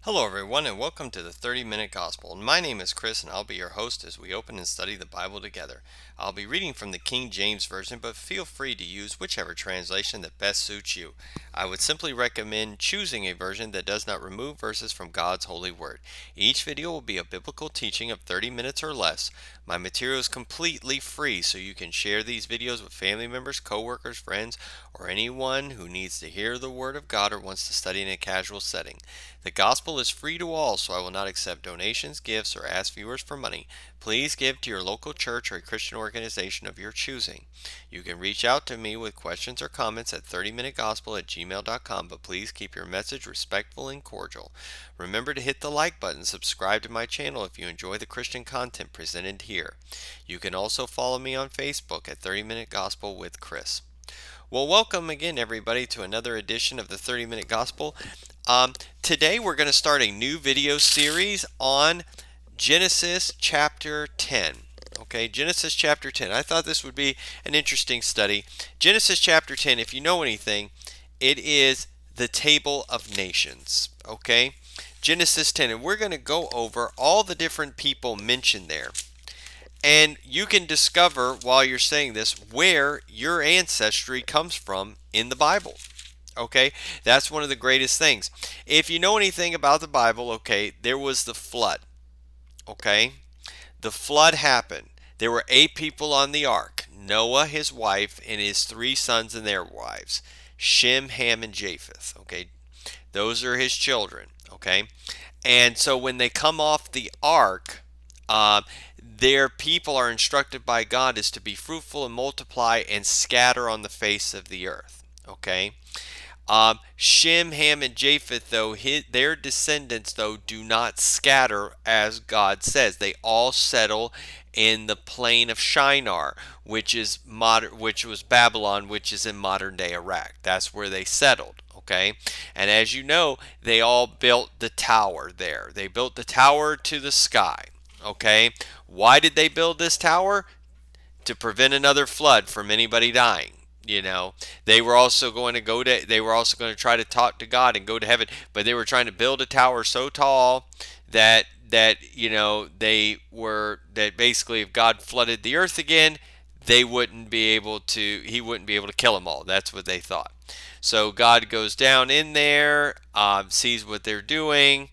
Hello, everyone, and welcome to the 30-Minute Gospel. My name is Chris, and I'll be your host as we open and study the Bible together. I'll be reading from the King James Version, but feel free to use whichever translation that best suits you. I would simply recommend choosing a version that does not remove verses from God's holy word. Each video will be a biblical teaching of 30 minutes or less. My material is completely free, so you can share these videos with family members, coworkers, friends, or anyone who needs to hear the Word of God or wants to study in a casual setting. The gospel is free to all, so I will not accept donations, gifts, or ask viewers for money. Please give to your local church or a Christian organization of your choosing. You can reach out to me with questions or comments at 30minutegospel@gmail.com, but please keep your message respectful and cordial. Remember to hit the like button, subscribe to my channel if you enjoy the Christian content presented here. You can also follow me on Facebook at 30 Minute Gospel with Chris. Well, welcome again, everybody, to another edition of the 30 Minute Gospel. Today we're going to start a new video series on Genesis chapter 10. Okay, Genesis chapter 10. I thought this would be an interesting study. Genesis chapter 10, if you know anything, it is the table of nations. Okay, Genesis 10, and we're going to go over all the different people mentioned there. And you can discover while you're saying this where your ancestry comes from in the Bible. Okay, that's one of the greatest things. If you know anything about the Bible, okay, there was the flood. Okay, the flood happened. There were 8 people on the ark: Noah, his wife, and his 3 sons and their wives, Shem, Ham, and Japheth. Okay, those are his children. Okay, and so when they come off the ark, their people are instructed by God is to be fruitful and multiply and scatter on the face of the earth. Okay. Shem, Ham, and Japheth, though, their descendants, though, do not scatter as God says. They all settle in the plain of Shinar, which was Babylon, which is in modern day Iraq. That's where they settled. Okay, and as you know, they all built the tower there. They built the tower to the sky. Okay, why did they build this tower? To prevent another flood from anybody dying. You know, they were also going to try to talk to God and go to heaven, but they were trying to build a tower so tall that that basically if God flooded the earth again, he wouldn't be able to kill them all. That's what they thought. So God goes down in there, sees what they're doing,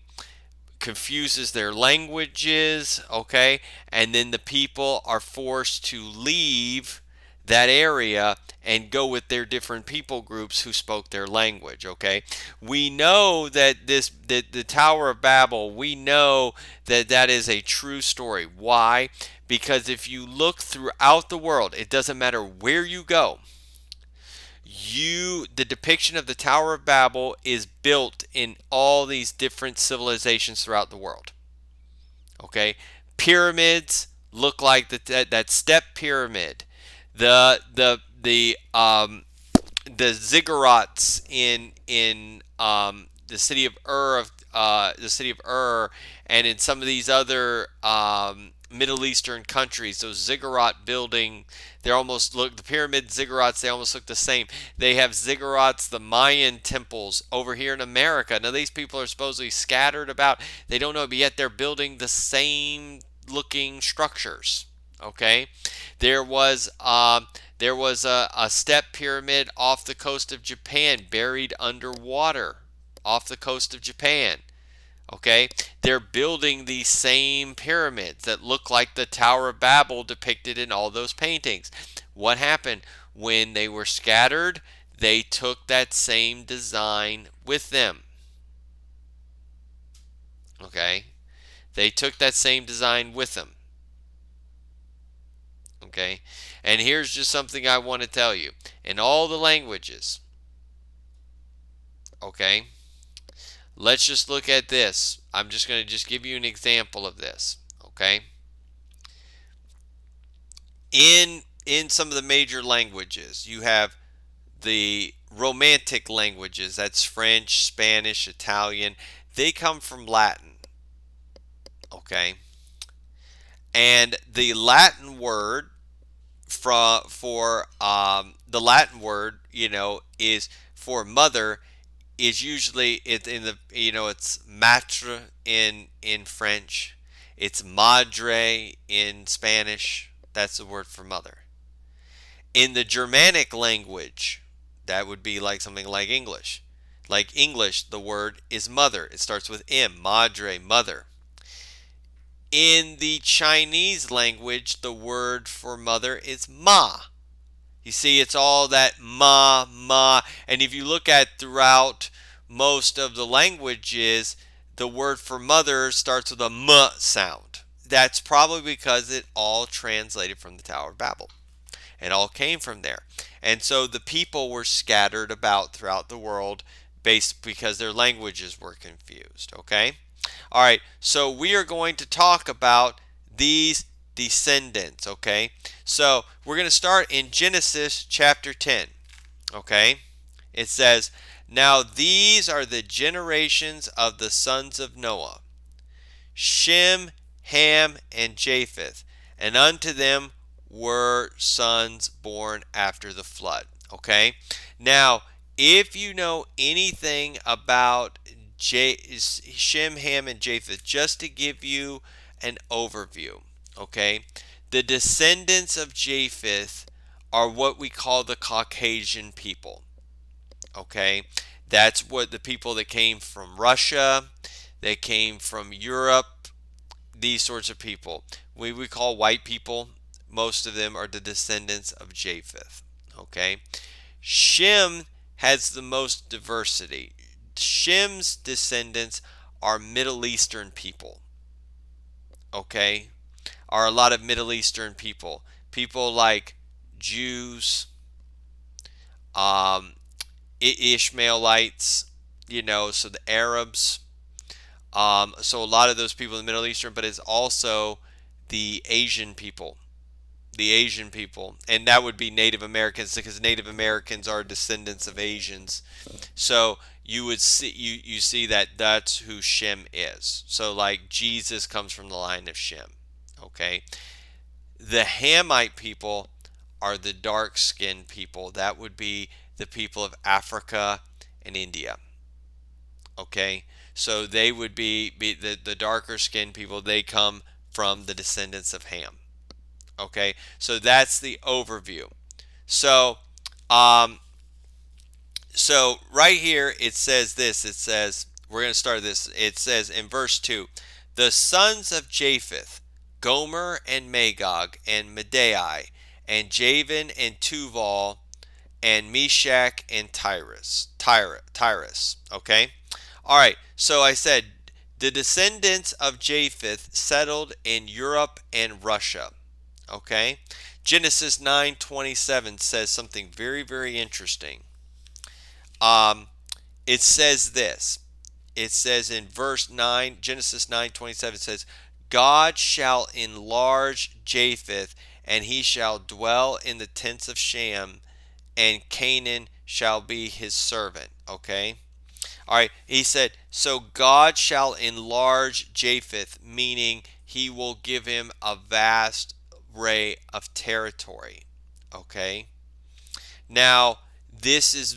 confuses their languages, okay? And then the people are forced to leave that area and go with their different people groups who spoke their language, okay? We know that the Tower of Babel, we know that that is a true story. Why? Because if you look throughout the world, it doesn't matter where you go, the depiction of the Tower of Babel is built in all these different civilizations throughout the world. Okay, pyramids look like that step pyramid. The ziggurats in the city of Ur, and in some of these other Middle Eastern countries, those ziggurat building, the pyramid ziggurats, they almost look the same. They have ziggurats, the Mayan temples over here in America. Now these people are supposedly scattered about. They don't know, but yet they're building the same looking structures. Okay, there was a step pyramid off the coast of Japan, buried underwater off the coast of Japan. Okay, they're building these same pyramids that look like the Tower of Babel depicted in all those paintings. What happened? When they were scattered, they took that same design with them. Okay, they took that same design with them. Okay, and here's just something I want to tell you. In all the languages, okay, let's just look at this. I'm just going to just give you an example of this. Okay, in some of the major languages, you have the Romantic languages. That's French, Spanish, Italian. They come from Latin. Okay, and the Latin word for the Latin word, is for mother, is usually it in the it's matre in French, it's madre in Spanish. That's the word for mother. In the Germanic language, that would be like something like English. Like English, the word is mother. It starts with M, madre, mother. In the Chinese language, the word for mother is ma. You see, it's all that ma, ma. And if you look at throughout most of the languages, the word for mother starts with a m sound. That's probably because it all translated from the Tower of Babel. It all came from there. And so the people were scattered about throughout the world based because their languages were confused, okay? All right, so we are going to talk about these descendants, okay? So we're going to start in Genesis chapter 10, okay? It says, "Now these are the generations of the sons of Noah, Shem, Ham, and Japheth, and unto them were sons born after the flood." Okay? Now, if you know anything about Shem, Ham, and Japheth, just to give you an overview, okay? The descendants of Japheth are what we call the Caucasian people, okay? That's what the people that came from Russia, they came from Europe, these sorts of people. We call white people. Most of them are the descendants of Japheth. Okay. Shem has the most diversity. Shem's descendants are Middle Eastern people. Okay. Are a lot of Middle Eastern people. People like Jews, um, Ishmaelites, so the Arabs. So a lot of those people in the Middle Eastern, but it's also the Asian people, and that would be Native Americans because Native Americans are descendants of Asians. So you would see you see that that's who Shem is. So like Jesus comes from the line of Shem. Okay, the Hamite people are the dark-skinned people. That would be the people of Africa and India. Okay, so they would be the darker skinned people. They come from the descendants of Ham. Okay, so that's the overview. So um, so right here it says this. It says, we're going to start this. It says in verse 2, the sons of Japheth, Gomer and Magog and Madai and Javan and Tuval and Meshach and Tyrus. Okay? All right. So I said the descendants of Japheth settled in Europe and Russia. Okay? Genesis 9:27 says something very, very interesting. Um, it says this. It says in verse 9, Genesis 9:27 says, God shall enlarge Japheth, and he shall dwell in the tents of Shem, and Canaan shall be his servant. Okay? All right. He said, so God shall enlarge Japheth, meaning he will give him a vast array of territory. Okay? Now, this is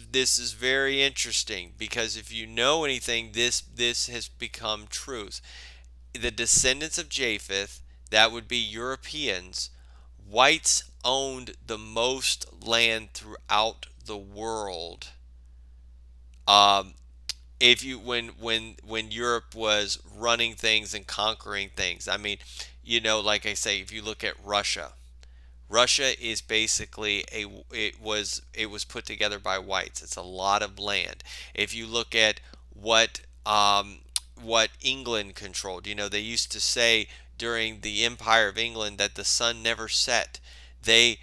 very interesting because if you know anything, this has become truth. The descendants of Japheth, that would be Europeans, whites owned the most land throughout the world. Um, if you when Europe was running things and conquering things, I mean, like I say, if you look at Russia, Russia is basically it was put together by whites. It's a lot of land. If you look at what England controlled, they used to say during the Empire of England that the sun never set. They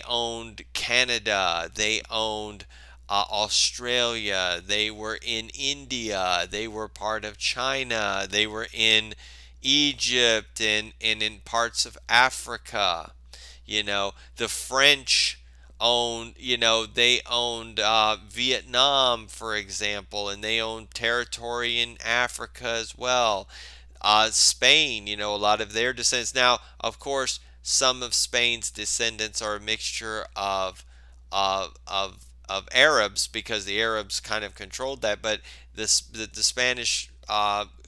owned Canada. They owned Australia. They were in India. They were part of China. They were in Egypt and in parts of Africa. The French owned, they owned Vietnam, for example, and they owned territory in Africa as well. Spain, a lot of their descendants. Now, of course, some of Spain's descendants are a mixture of Arabs, because the Arabs kind of controlled that, but the Spanish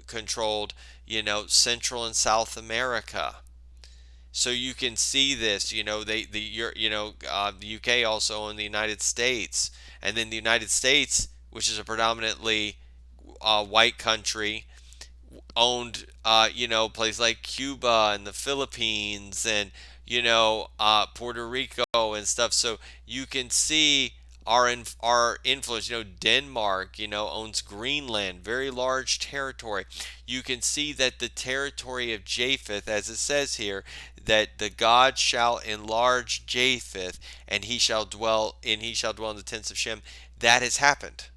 controlled, Central and South America. So you can see this, the UK also owned the United States, and then the United States, which is a predominantly white country, owned places like Cuba and the Philippines and Puerto Rico and stuff. So you can see our influence. Denmark owns Greenland, very large territory. You can see that the territory of Japheth, as it says here, that the God shall enlarge Japheth, and he shall dwell in the tents of Shem. That has happened.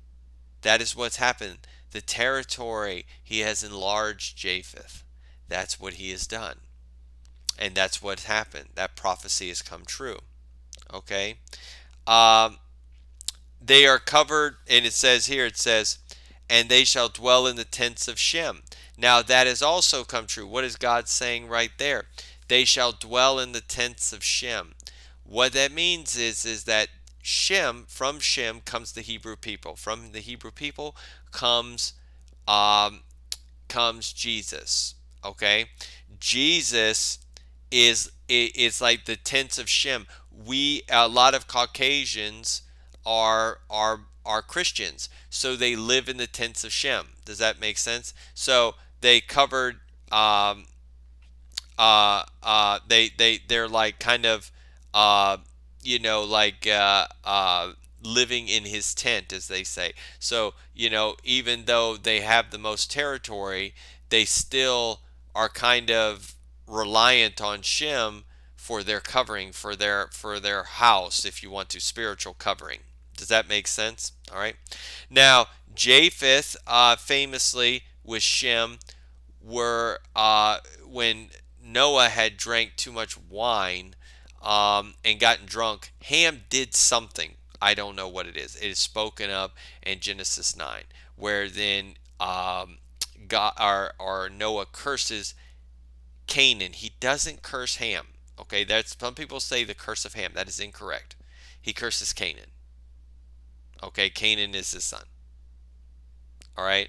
That is what's happened. The territory, he has enlarged Japheth. That's what he has done. And that's what's happened. That prophecy has come true. Okay? Um, they are covered, and it says, and they shall dwell in the tents of Shem. Now that has also come true. What is God saying right there? They shall dwell in the tents of Shem. What that means is that from Shem comes the Hebrew people. From the Hebrew people comes um, comes Jesus. Okay, Jesus is like the tents of Shem. A lot of Caucasians are Christians, so they live in the tents of Shem. Does that make sense? So they covered they're like kind of like living in his tent, as they say. So even though they have the most territory, they still are kind of reliant on Shem for their covering, for their house, if you want to, spiritual covering. Does that make sense? All right. Now Japheth famously with Shem were when Noah had drank too much wine and gotten drunk. Ham did something. I don't know what it is. It is spoken of in Genesis 9, where then God or Noah curses Canaan. He doesn't curse Ham. Okay, that's some people say the curse of Ham. That is incorrect. He curses Canaan. Okay, Canaan is his son. All right,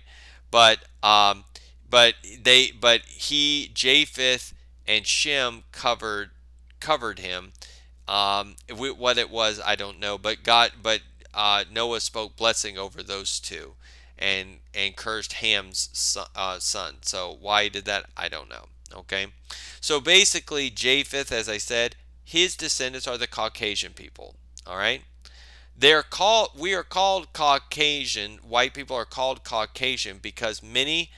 but Japheth and Shem covered him. What it was, I don't know. Noah spoke blessing over those two, and cursed Ham's son. So why he did that, I don't know. Okay, so basically Japheth, as I said, his descendants are the Caucasian people. All right. We are called Caucasian. White people are called Caucasian because many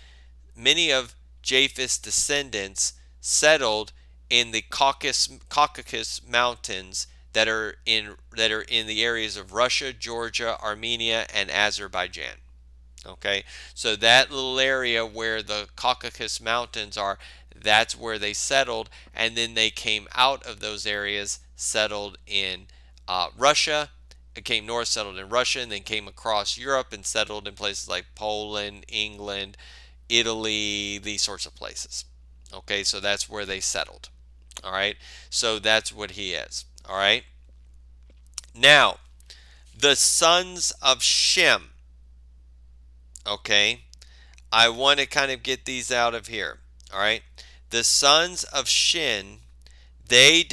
of Japheth's descendants settled in the Caucasus Mountains that are in the areas of Russia, Georgia, Armenia, and Azerbaijan. Okay, so that little area where the Caucasus Mountains are, that's where they settled, and then they came out of those areas, settled in Russia, came north, settled in Russia, and then came across Europe and settled in places like Poland, England, Italy, these sorts of places. Okay, so that's where they settled. All right, so that's what he is. All right, now the sons of Shem. Okay, I want to kind of get these out of here. All right, the sons of Shem, they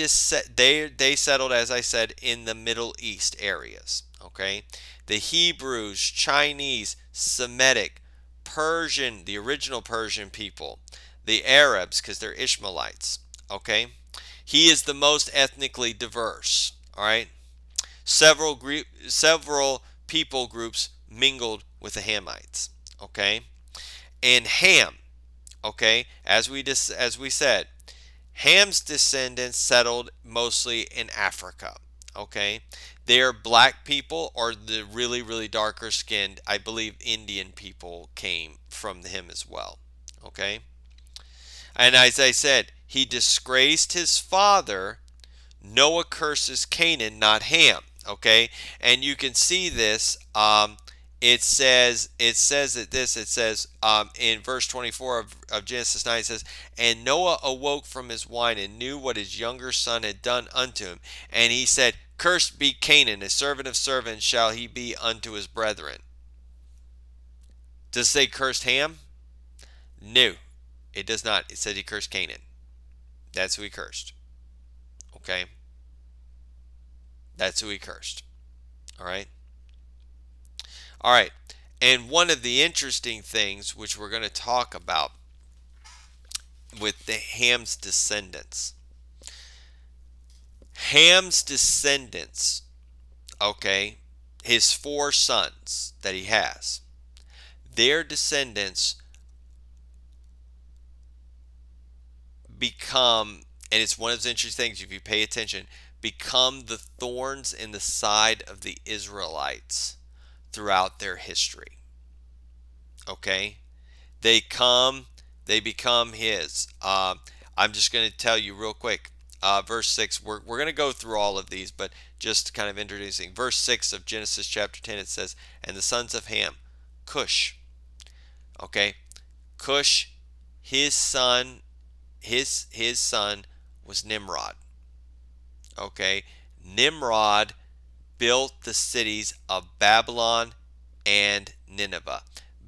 settled, as I said, in the Middle East areas. Okay, the Hebrews, Chinese, Semitic, Persian, the original Persian people, the Arabs, because they're Ishmaelites. Okay, he is the most ethnically diverse. All right, several people groups mingled with the Hamites. Okay, and Ham. Okay, as we said, Ham's descendants settled mostly in Africa. Okay, they are black people, or the really, really darker skinned. I believe Indian people came from him as well. Okay, and as I said, he disgraced his father. Noah curses Canaan, not Ham. Okay, and you can see this. It says in verse 24 of Genesis 9, it says, and Noah awoke from his wine and knew what his younger son had done unto him, and he said, Cursed be Canaan, a servant of servants shall he be unto his brethren. Does it say cursed Ham? No, it does not. It said he cursed Canaan. That's who he cursed. Okay? That's who he cursed. All right? All right. And one of the interesting things which we're going to talk about with the Ham's descendants. Ham's descendants, okay, his 4 sons that he has, their descendants become, and it's one of those interesting things if you pay attention, become the thorns in the side of the Israelites throughout their history. Okay? They become his. I'm just going to tell you real quick. Verse 6, we're going to go through all of these, but just kind of introducing. Verse 6 of Genesis chapter 10, it says, and the sons of Ham, Cush. Okay? Cush, his son was Nimrod. Okay? Nimrod built the cities of Babylon and Nineveh.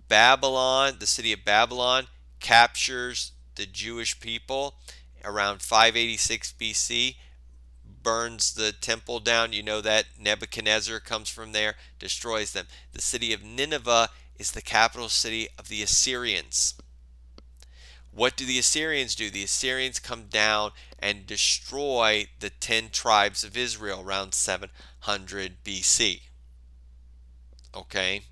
Babylon, the city of Babylon, captures the Jewish people around 586 BC, burns the temple down. You know that Nebuchadnezzar comes from there, destroys them. The city of Nineveh is the capital city of the Assyrians. What do the Assyrians do? The Assyrians come down and destroy the 10 tribes of Israel around 700 BC. Okay?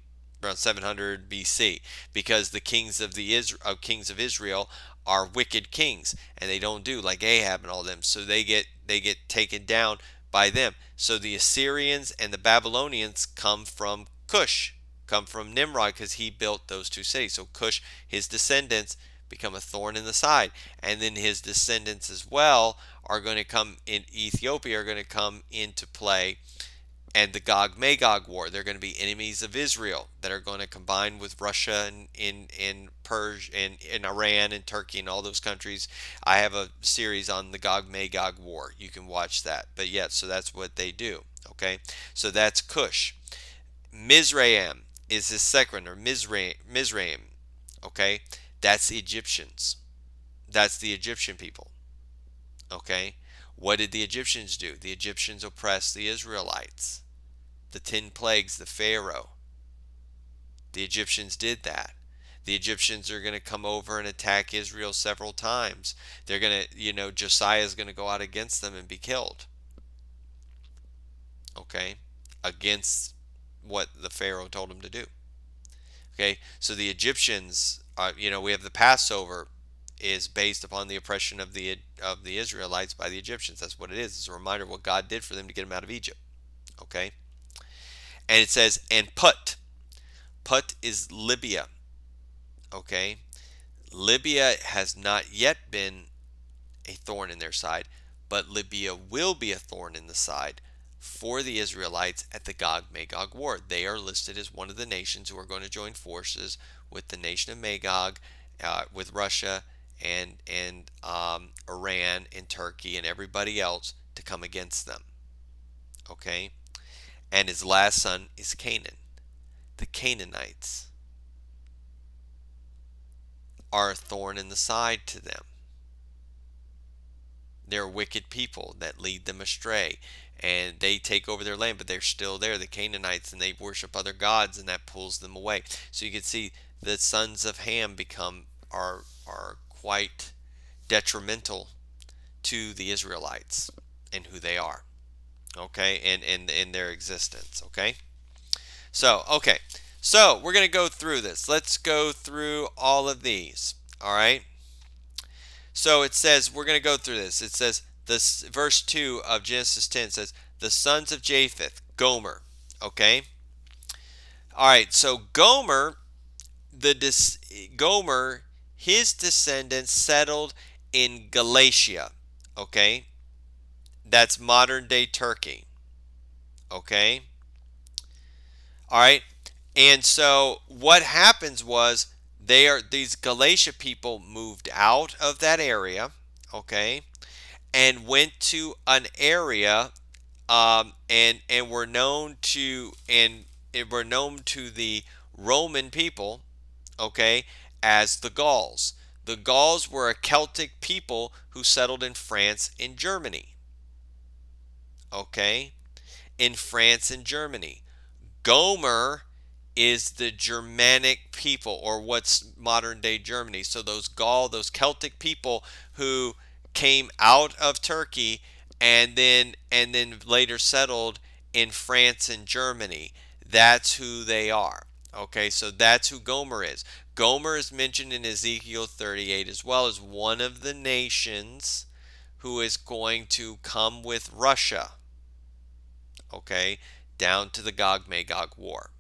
Around 700 BC, because the kings of Israel are wicked kings, and they don't do like Ahab and all them, so they get taken down by them. So the Assyrians and the Babylonians come from Cush, come from Nimrod, because he built those 2 cities. So Cush, his descendants, become a thorn in the side, and then his descendants as well are going to come in Ethiopia, are going to come into play. And the Gog-Magog war, they're going to be enemies of Israel that are going to combine with Russia and in Persia and in Iran and Turkey and all those countries. I have a series on the Gog-Magog war. You can watch that. But yeah, so that's what they do. Okay, so that's Cush. Mizraim is his second, or Mizraim. Okay, that's the Egyptians. That's the Egyptian people. Okay, what did the Egyptians do? The Egyptians oppressed the Israelites. The 10 plagues, the Pharaoh. The Egyptians did that. The Egyptians are going to come over and attack Israel several times. They're going to, Josiah is going to go out against them and be killed. Okay? Against what the Pharaoh told him to do. Okay? So the Egyptians, we have the Passover is based upon the oppression of the Israelites by the Egyptians. That's what it is. It's a reminder of what God did for them to get them out of Egypt. Okay? And it says, and Put. Put is Libya. Okay? Libya has not yet been a thorn in their side, but Libya will be a thorn in the side for the Israelites at the Gog-Magog war. They are listed as one of the nations who are going to join forces with the nation of Magog, with Russia and Iran and Turkey and everybody else to come against them. Okay? And his last son is Canaan. The Canaanites are a thorn in the side to them. They're wicked people that lead them astray, and they take over their land, but they're still there, the Canaanites, and they worship other gods, and that pulls them away. So you can see the sons of Ham are quite detrimental to the Israelites and who they are. Okay, and in their existence. Okay, so we're going to go through this. Let's go through all of these. All right, so it says, we're going to go through this. It says, this verse 2 of Genesis 10 says, the sons of Japheth, Gomer. Okay, all right, so Gomer, his descendants settled in Galatia. Okay, that's modern day Turkey. Okay, all right, and so what happens was these Galatia people moved out of that area, okay, and went to an area and were known to the Roman people, okay, as the Gauls. The Gauls were a Celtic people who settled in France and Germany, okay, in France and Germany. Gomer is the Germanic people, or what's modern day Germany. So those Celtic people who came out of Turkey and then later settled in France and Germany. That's who they are. Okay, so that's who Gomer is. Gomer is mentioned in Ezekiel 38 as well as one of the nations who is going to come with Russia, okay, down to the Gog Magog War.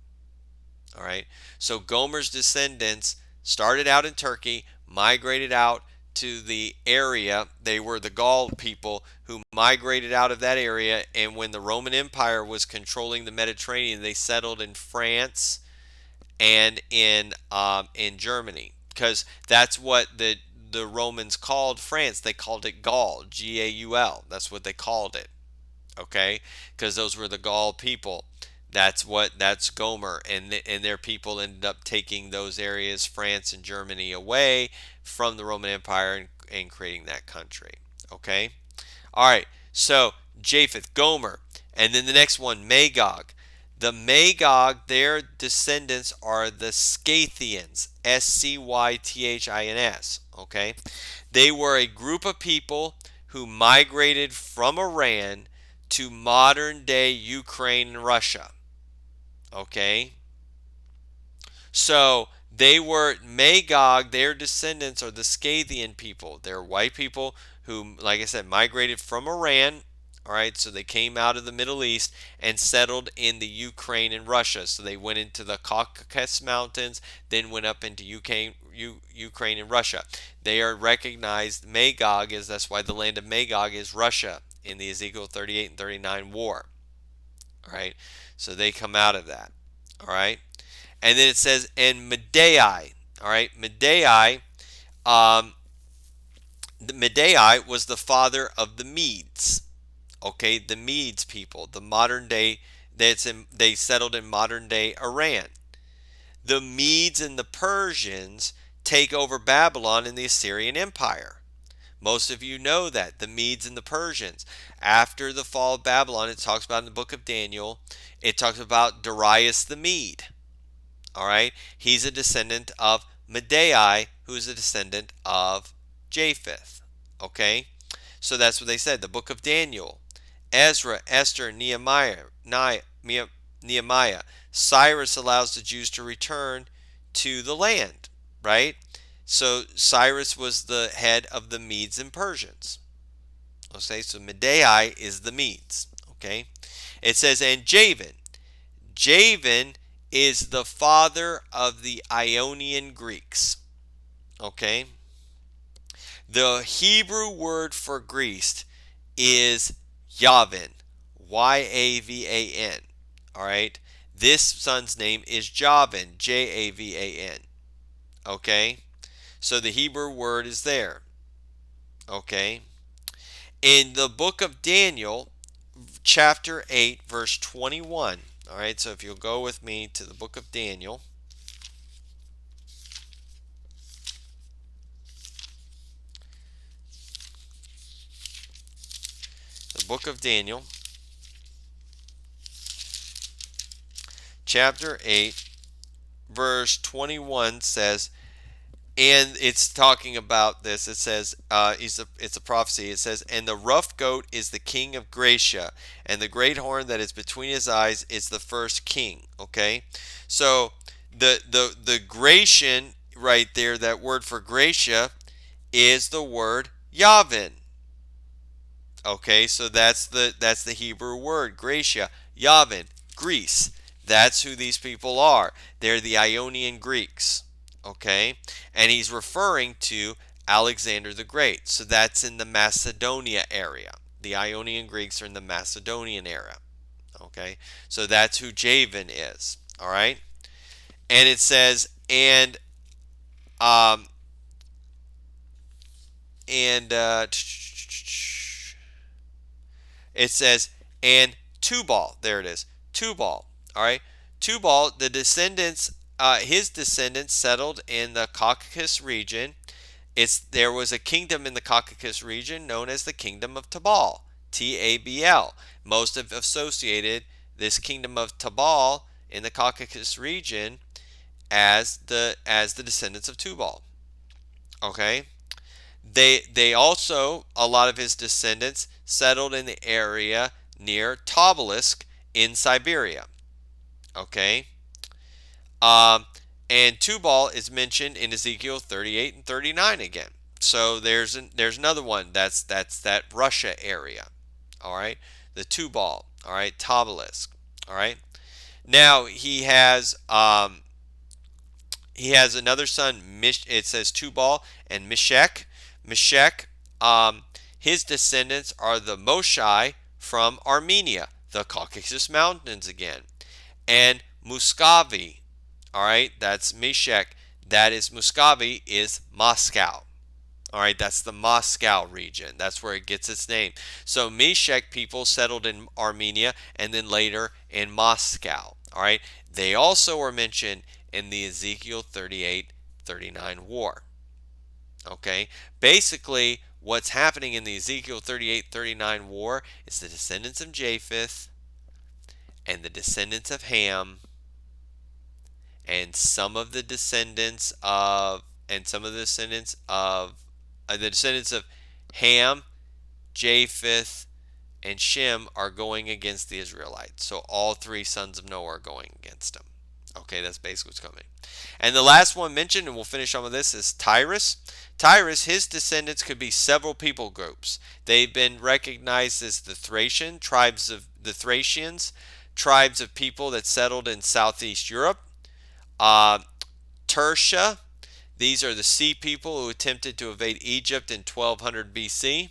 All right. So Gomer's descendants started out in Turkey, migrated out to the area. They were the Gaul people who migrated out of that area, and when the Roman Empire was controlling the Mediterranean, they settled in France and in Germany, because that's what the Romans called France. They called it Gaul, Gaul. That's what they called it. Okay, because those were the Gaul people. That's Gomer, and their people ended up taking those areas, France and Germany, away from the Roman Empire, and creating that country. Okay, all right. So Japheth, Gomer, and then the next one, Magog. The Magog, their descendants are the Scythians, Scythins. Okay, they were a group of people who migrated from Iran to modern day Ukraine and Russia. Okay, so they were Magog, their descendants are the Scythian people. They're white people who, like I said, migrated from Iran. All right, so they came out of the Middle East and settled in the Ukraine and Russia. So they went into the Caucasus Mountains, then went up into Ukraine and Russia. They are recognized, Magog is, that's why the land of Magog is Russia in the Ezekiel 38 and 39 war. All right, so they come out of that. All right, and then it says, and Medei. All right, Medei. The Medei was the father of the Medes. Okay, the Medes people, the modern day. They settled in modern day Iran. The Medes and the Persians take over Babylon in the Assyrian Empire. Most of you know that, the Medes and the Persians. After the fall of Babylon, it talks about in the book of Daniel, it talks about Darius the Mede. All right, he's a descendant of Medei, who's a descendant of Japheth. Okay, so that's what they said. The book of Daniel, Ezra, Esther, Nehemiah. Cyrus allows the Jews to return to the land, right? So Cyrus was the head of the Medes and Persians. Okay, so Medei is the Medes. Okay, it says, and Javan. Javan is the father of the Ionian Greeks. Okay, the Hebrew word for Greece is Yavin, Yavan. All right, this son's name is Javan, Javan. Okay, so the Hebrew word is there. Okay, in the book of Daniel, chapter 8, verse 21. All right, so if you'll go with me to the book of Daniel, the book of Daniel, chapter 8, verse 21 says, and it's talking about this. It says, it's a prophecy. It says, and the rough goat is the king of Gracia, and the great horn that is between his eyes is the first king. Okay, so the Grecian right there, that word for Gracia, is the word Yavin. Okay, so that's the Hebrew word, Gracia, Yavin, Greece. That's who these people are. They're the Ionian Greeks. Okay, and he's referring to Alexander the Great. So that's in the Macedonia area. The Ionian Greeks are in the Macedonian era. Okay, so that's who Javan is. All right, and it says, um, and it says, and Tubal. There it is, Tubal. All right, Tubal. The descendants, his descendants settled in the Caucasus region. There was a kingdom in the Caucasus region known as the Kingdom of Tabal, Tabl. Most have associated this Kingdom of Tabal in the Caucasus region as the descendants of Tubal. Okay, they also, a lot of his descendants settled in the area near Tobolsk in Siberia. Okay, um, and Tubal is mentioned in Ezekiel 38 and 39 again. So there's another one that's that Russia area. All right, the Tubal. All right, Tobolsk. All right. Now he has another son. It says Tubal and Meshech. Meshech. His descendants are the Moshai from Armenia, the Caucasus Mountains again, and Muscovy. All right, that's Meshech. That is Muscovy is Moscow. All right, that's the Moscow region. That's where it gets its name. So Meshech people settled in Armenia and then later in Moscow. All right, they also were mentioned in the Ezekiel 38-39 war. Okay, basically what's happening in the Ezekiel 38-39 war is the descendants of Japheth and the descendants of Ham and some of the descendants of the descendants of Ham, Japheth, and Shem are going against the Israelites. So all three sons of Noah are going against them. Okay, that's basically what's coming. And the last one mentioned, and we'll finish on with this, is Tyrus. Tyrus, his descendants could be several people groups. They've been recognized as the Thracians, tribes of people that settled in Southeast Europe. Tertia, these are the sea people who attempted to invade Egypt in 1200 BC.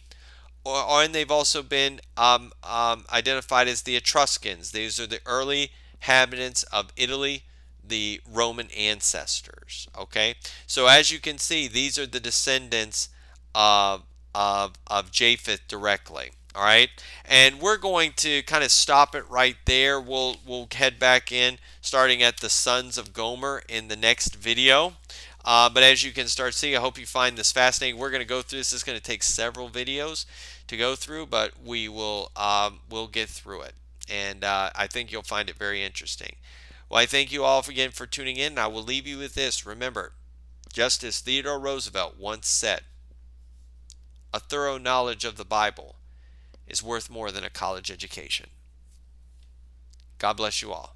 And they've also been identified as the Etruscans. These are the early inhabitants of Italy, the Roman ancestors. Okay, so as you can see, these are the descendants of Japheth directly. All right, and we're going to kind of stop it right there. We'll head back in starting at the sons of Gomer in the next video. But as you can start seeing, I hope you find this fascinating. We're going to go through this. This is going to take several videos to go through, but we'll get through it, and I think you'll find it very interesting. Well, I thank you all again for tuning in. And I will leave you with this. Remember, just as Theodore Roosevelt once said, a thorough knowledge of the Bible is worth more than a college education. God bless you all.